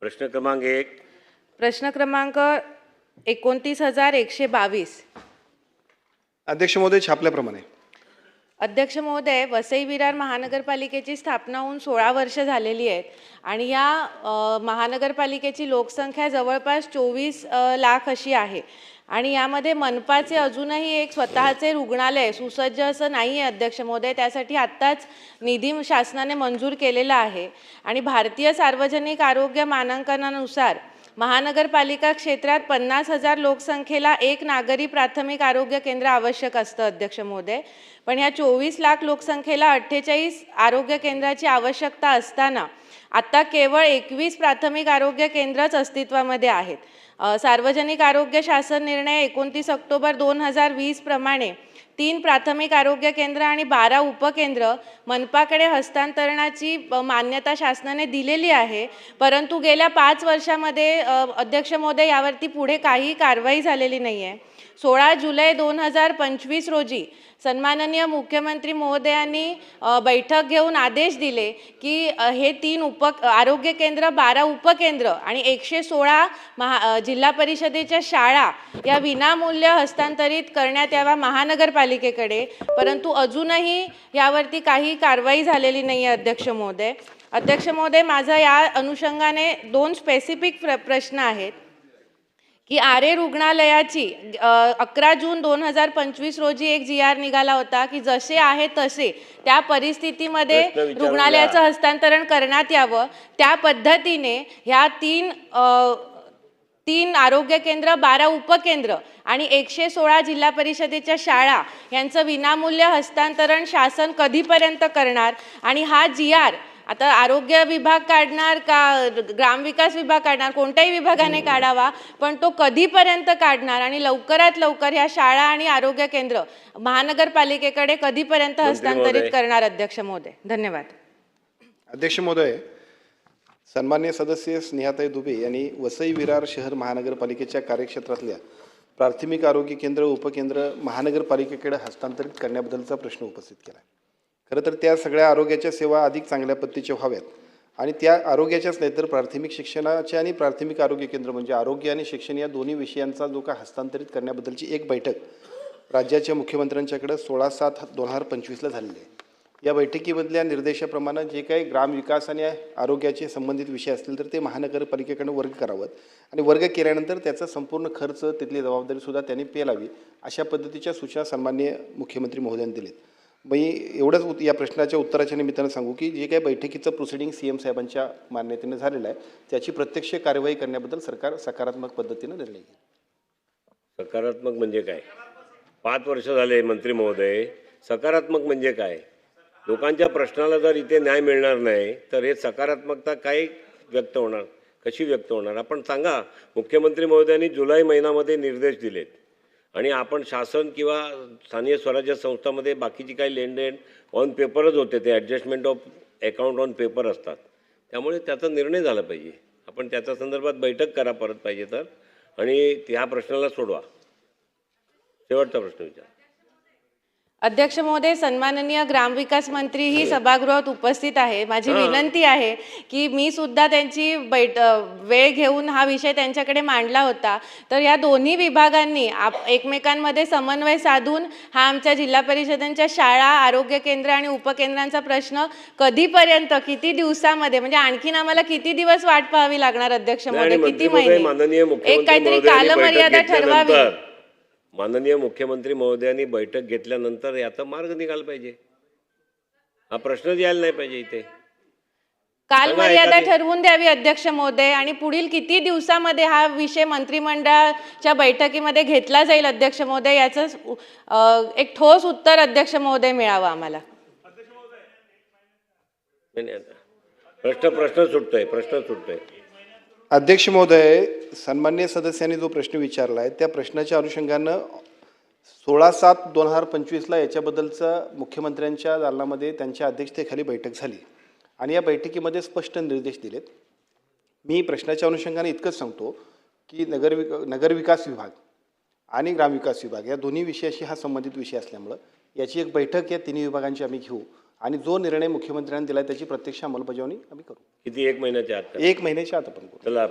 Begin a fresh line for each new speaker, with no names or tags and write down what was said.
प्रश्न क्रमांक 1.
प्रश्न क्रमांक 29,122.
अध्यक्ष महोदय, छापल्याप्रमाणे
अध्यक्ष महोदय, वसई विरार महानगरपालिकेची स्थापना होऊन 16 वर्ष झालेली आहेत आणि या महानगरपालिकेची लोकसंख्या जवळपास 24 लाख अशी आहे आणि यामध्ये मनपाचे अजूनही एक स्वतःचे रुग्णालय सुसज्ज असं नाही आहे अध्यक्ष महोदय. त्यासाठी आत्ताच निधी शासनाने मंजूर केलेला आहे आणि भारतीय सार्वजनिक आरोग्य मानांकनानुसार महानगरपालिका क्षेत्रात 50,000 लोकसंख्येला एक नागरी प्राथमिक आरोग्य केंद्र आवश्यक असतं अध्यक्ष महोदय. पण ह्या 24 लाख लोकसंख्येला 48 आरोग्य केंद्राची आवश्यकता असताना आता केवळ 21 प्राथमिक आरोग्य केंद्रच अस्तित्वामध्ये आहेत. सार्वजनिक आरोग्य शासन निर्णय 29 ऑक्टोबर 2020 प्रमाणे 3 प्राथमिक आरोग्य केंद्र आणि 12 उपकेंद्र मनपाकडे हस्तांतरणाची मान्यता शासनाने दिलेली आहे. परंतु गेल्या 5 वर्षामध्ये अध्यक्ष महोदय यावरती पुढे काही कारवाई झालेली नाही आहे. 16 जुलै 2025 रोजी सन्माननीय मुख्यमंत्री महोदयांनी बैठक घेऊन आदेश दिले की हे 3 आरोग्य केंद्र, 12 उपकेंद्र आणि 116 जिल्हा परिषदेच्या शाळा या विनामूल्य हस्तांतरित करण्यात यावा महानगरपालिकेकडे. परंतु अजूनही यावरती काही कारवाई झालेली नाही आहे अध्यक्ष महोदय. अध्यक्ष महोदय, माझा या अनुषंगाने 2 स्पेसिफिक प्रश्न आहेत की आरे रुग्णालयाची 11 जून 2025 रोजी एक GR निघाला होता की जसे आहे तसे त्या परिस्थितीमध्ये रुग्णालयाचं हस्तांतरण करण्यात यावं. त्या पद्धतीने ह्या 3 आरोग्य केंद्र, 12 उपकेंद्र आणि 116 जिल्हा परिषदेच्या शाळा यांचं विनामूल्य हस्तांतरण शासन कधीपर्यंत करणार आणि हा GR आता आरोग्य विभाग काढणार का ग्रामविकास विभाग काढणार, कोणत्याही विभागाने काढावा, पण तो कधीपर्यंत काढणार आणि लवकरात लवकर ह्या शाळा आणि आरोग्य केंद्र महानगरपालिकेकडे कधीपर्यंत हस्तांतरित करणार अध्यक्ष महोदय? धन्यवाद.
अध्यक्ष महोदय, सन्मान्य सदस्य स्नेहाताई दुबे यांनी वसई विरार शहर महानगरपालिकेच्या कार्यक्षेत्रातल्या प्राथमिक आरोग्य केंद्र, उपकेंद्र महानगरपालिकेकडे हस्तांतरित करण्याबद्दलचा प्रश्न उपस्थित केला. खरं तर त्या सगळ्या आरोग्याच्या सेवा अधिक चांगल्या पद्धतीच्या व्हाव्यात आणि त्या आरोग्याच्याच नाही तर प्राथमिक शिक्षणाच्या आणि प्राथमिक आरोग्य केंद्र म्हणजे आरोग्य आणि शिक्षण या दोन्ही विषयांचा जो का हस्तांतरित करण्याबद्दलची एक बैठक राज्याच्या मुख्यमंत्र्यांच्याकडे 16/7/2025ला झालेली आहे. या बैठकीमधल्या निर्देशाप्रमाणे जे काही ग्रामविकास आणि आरोग्याचे संबंधित विषय असतील तर ते महानगरपालिकेकडे वर्ग करावेत आणि वर्ग केल्यानंतर त्याचा संपूर्ण खर्च, तिथली जबाबदारीसुद्धा त्यांनी पेलावी अशा पद्धतीच्या सूचना सन्माननीय मुख्यमंत्री महोदयांनी दिलेत. मी एवढंच या प्रश्नाच्या उत्तराच्या निमित्तानं सांगू की जे काही बैठकीचं प्रोसिडिंग CM साहेबांच्या मान्यतेने झालेलं आहे त्याची प्रत्यक्ष कारवाई करण्याबद्दल सरकार सकारात्मक पद्धतीने निर्णय घेईल.
सकारात्मक म्हणजे काय? 5 वर्ष झाले मंत्री महोदय. सकारात्मक म्हणजे काय? लोकांच्या प्रश्नाला जर इथे न्याय मिळणार नाही तर हे सकारात्मकता काय व्यक्त होणार, कशी व्यक्त होणार? आपण सांगा. मुख्यमंत्री महोदयांनी जुलै महिन्यामध्ये निर्देश दिलेत आणि आपण शासन किंवा स्थानिक स्वराज्य संस्थांमध्ये बाकीची काही लेनदेन ऑन पेपरच होते, ते adjustment of account on paper असतात. त्यामुळे त्याचा निर्णय झाला पाहिजे. आपण त्याच्या संदर्भात बैठक करा परत पाहिजे तर आणि त्या प्रश्नाला सोडवा. शेवटचा प्रश्न विचार.
अध्यक्ष महोदय, सन्माननीय ग्रामविकास मंत्री ही सभागृहात उपस्थित आहे. माझी विनंती आहे की मी सुद्धा त्यांची वेळ घेऊन हा विषय त्यांच्याकडे मांडला होता. तर या दोन्ही विभागांनी एकमेकांमध्ये समन्वय साधून हा आमच्या जिल्हा परिषदांच्या शाळा, आरोग्य केंद्र आणि उपकेंद्रांचा प्रश्न कधीपर्यंत, किती दिवसामध्ये, म्हणजे आणखीन आम्हाला किती दिवस वाट पाहावी लागणार अध्यक्ष महोदय? किती महिने? एक काहीतरी कालमर्यादा ठरवावी.
माननीय मुख्यमंत्री महोदयांनी बैठक घेतल्यानंतर याचा मार्ग निघाला पाहिजे. हा प्रश्नच यायला नाही पाहिजे इथे.
कालमर्यादा ठरवून द्यावी अध्यक्ष महोदय आणि पुढील किती दिवसामध्ये हा विषय मंत्रिमंडळाच्या बैठकीमध्ये घेतला जाईल अध्यक्ष महोदय, याचं एक ठोस उत्तर अध्यक्ष महोदय मिळावं आम्हाला.
प्रश्न सुटतोय.
अध्यक्ष महोदय, सन्मान्य सदस्यांनी जो प्रश्न विचारला आहे त्या प्रश्नाच्या अनुषंगानं 16/7/2025ला याच्याबद्दलचा मुख्यमंत्र्यांच्या दालनामध्ये त्यांच्या अध्यक्षतेखाली बैठक झाली आणि या बैठकीमध्ये स्पष्ट निर्देश दिलेत. मी प्रश्नाच्या अनुषंगाने इतकंच सांगतो की नगरविकास विभाग आणि ग्रामविकास विभाग या दोन्ही विषयाशी हा संबंधित विषय असल्यामुळं याची एक बैठक या तिन्ही विभागांची आम्ही घेऊ आणि जो निर्णय मुख्यमंत्र्यांनी दिला त्याची प्रत्यक्ष अंमलबजावणी आम्ही करू.
किती 1 महिन्याच्या आत?
1 महिन्याच्या आत आपण करू.
चला